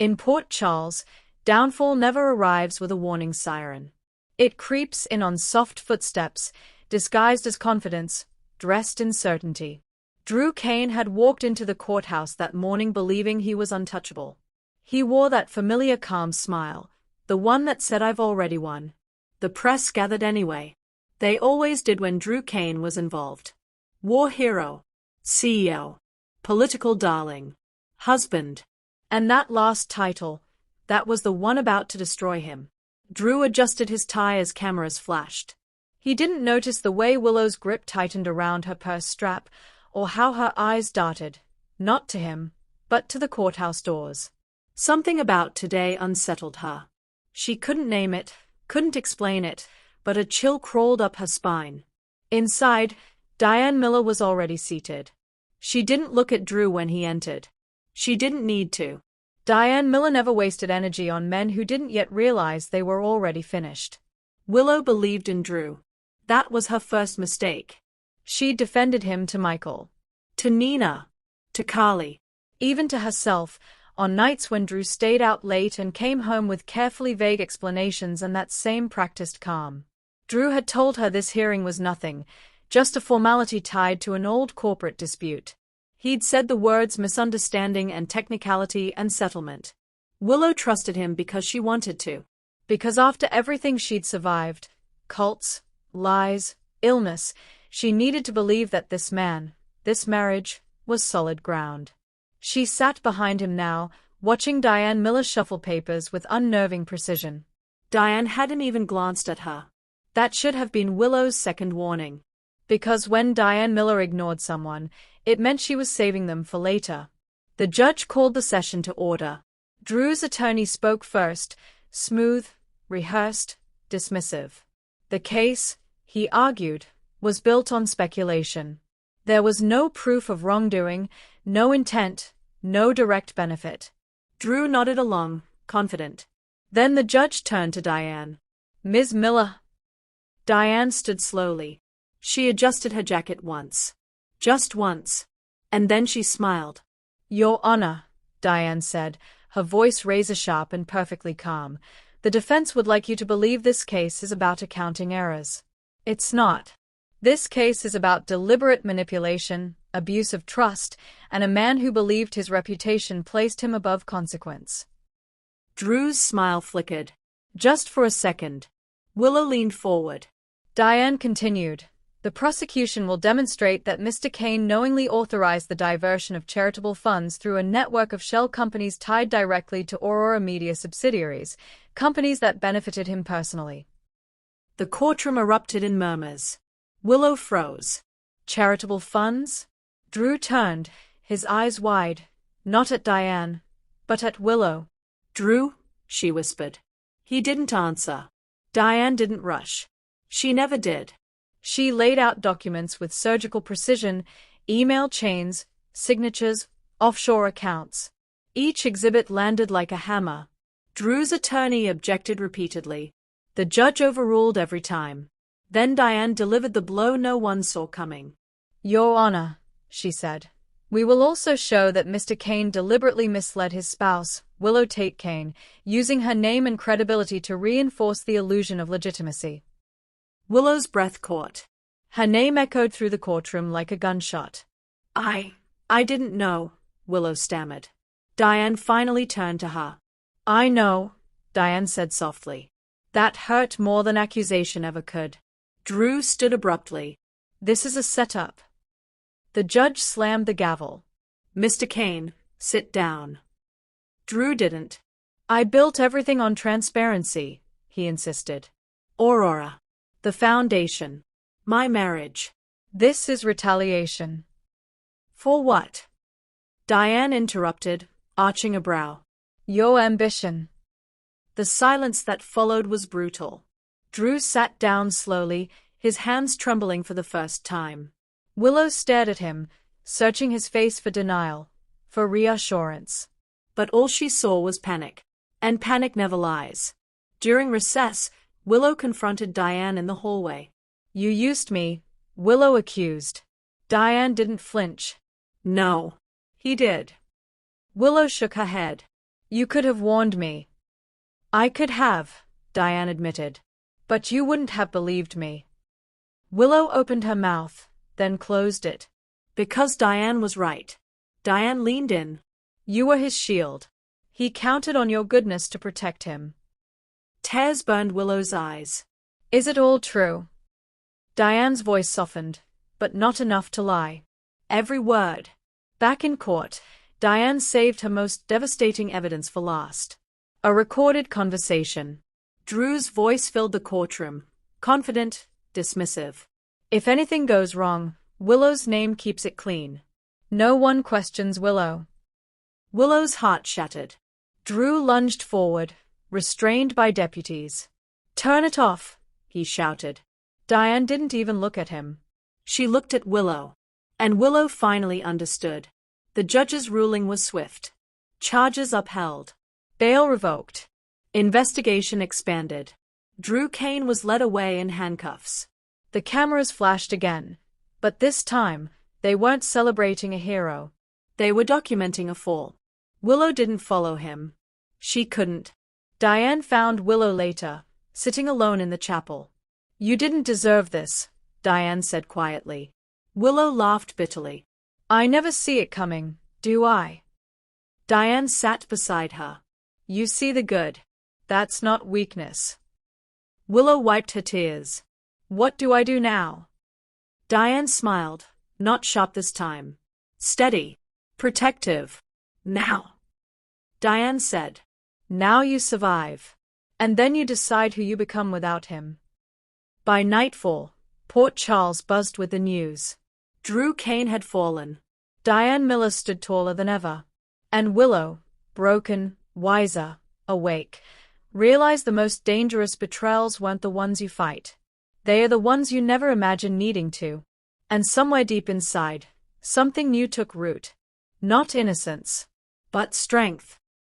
In Port Charles, downfall never arrives with a warning siren. It creeps in on soft footsteps, disguised as confidence, dressed in certainty. Drew Kane had walked into the courthouse that morning believing he was untouchable. He wore that familiar calm smile, the one that said I've already won. The press gathered anyway. They always did when Drew Kane was involved. War hero, CEO, political darling, husband. And that last title, that was the one about to destroy him. Drew adjusted his tie as cameras flashed. He didn't notice the way Willow's grip tightened around her purse strap, or how her eyes darted, not to him, but to the courthouse doors. Something about today unsettled her. She couldn't name it, couldn't explain it, but a chill crawled up her spine. Inside, Diane Miller was already seated. She didn't look at Drew when he entered. She didn't need to. Diane Miller never wasted energy on men who didn't yet realize they were already finished. Willow believed in Drew. That was her first mistake. She defended him to Michael, to Nina, to Carly, even to herself, on nights when Drew stayed out late and came home with carefully vague explanations and that same practiced calm. Drew had told her this hearing was nothing, just a formality tied to an old corporate dispute. He'd said the words misunderstanding and technicality and settlement. Willow trusted him because she wanted to. Because after everything she'd survived, cults, lies, illness, she needed to believe that this man, this marriage, was solid ground. She sat behind him now, watching Diane Miller shuffle papers with unnerving precision. Diane hadn't even glanced at her. That should have been Willow's second warning. Because when Diane Miller ignored someone, it meant she was saving them for later. The judge called the session to order. Drew's attorney spoke first, smooth, rehearsed, dismissive. The case, he argued, was built on speculation. There was no proof of wrongdoing, no intent, no direct benefit. Drew nodded along, confident. Then the judge turned to Diane. Ms. Miller. Diane stood slowly. She adjusted her jacket once. Just once. And then she smiled. Your Honor, Diane said, her voice razor-sharp and perfectly calm. The defense would like you to believe this case is about accounting errors. It's not. This case is about deliberate manipulation, abuse of trust, and a man who believed his reputation placed him above consequence. Drew's smile flickered. Just for a second. Willow leaned forward. Diane continued. The prosecution will demonstrate that Mr. Kane knowingly authorized the diversion of charitable funds through a network of shell companies tied directly to Aurora Media subsidiaries, companies that benefited him personally. The courtroom erupted in murmurs. Willow froze. Charitable funds? Drew turned, his eyes wide, not at Diane, but at Willow. Drew, she whispered. He didn't answer. Diane didn't rush. She never did. She laid out documents with surgical precision, email chains, signatures, offshore accounts. Each exhibit landed like a hammer. Drew's attorney objected repeatedly. The judge overruled every time. Then Diane delivered the blow no one saw coming. Your Honor, she said, we will also show that Mr. Kane deliberately misled his spouse, Willow Tate Kane, using her name and credibility to reinforce the illusion of legitimacy. Willow's breath caught. Her name echoed through the courtroom like a gunshot. I didn't know, Willow stammered. Diane finally turned to her. I know, Diane said softly. That hurt more than accusation ever could. Drew stood abruptly. This is a setup. The judge slammed the gavel. Mr. Kane, sit down. Drew didn't. I built everything on transparency, he insisted. Aurora. The foundation. My marriage. This is retaliation. For what? Diane interrupted, arching a brow. Your ambition. The silence that followed was brutal. Drew sat down slowly, his hands trembling for the first time. Willow stared at him, searching his face for denial, for reassurance. But all she saw was panic. And panic never lies. During recess, Willow confronted Diane in the hallway. You used me, Willow accused. Diane didn't flinch. No. He did. Willow shook her head. You could have warned me. I could have, Diane admitted. But you wouldn't have believed me. Willow opened her mouth, then closed it. Because Diane was right. Diane leaned in. You were his shield. He counted on your goodness to protect him. Tears burned Willow's eyes. Is it all true? Diane's voice softened, but not enough to lie. Every word. Back in court, Diane saved her most devastating evidence for last. A recorded conversation. Drew's voice filled the courtroom, confident, dismissive. If anything goes wrong, Willow's name keeps it clean. No one questions Willow. Willow's heart shattered. Drew lunged forward, restrained by deputies. Turn it off, he shouted. Diane didn't even look at him. She looked at Willow. And Willow finally understood. The judge's ruling was swift. Charges upheld. Bail revoked. Investigation expanded. Drew Kane was led away in handcuffs. The cameras flashed again. But this time, they weren't celebrating a hero. They were documenting a fall. Willow didn't follow him. She couldn't. Diane found Willow later, sitting alone in the chapel. You didn't deserve this, Diane said quietly. Willow laughed bitterly. I never see it coming, do I? Diane sat beside her. You see the good. That's not weakness. Willow wiped her tears. What do I do now? Diane smiled, not sharp this time. Steady. Protective. Now. Diane said. Now you survive. And then you decide who you become without him. By nightfall, Port Charles buzzed with the news. Drew Kane had fallen. Diane Miller stood taller than ever. And Willow, broken, wiser, awake, realized the most dangerous betrayals weren't the ones you fight. They are the ones you never imagine needing to. And somewhere deep inside, something new took root. Not innocence, but strength.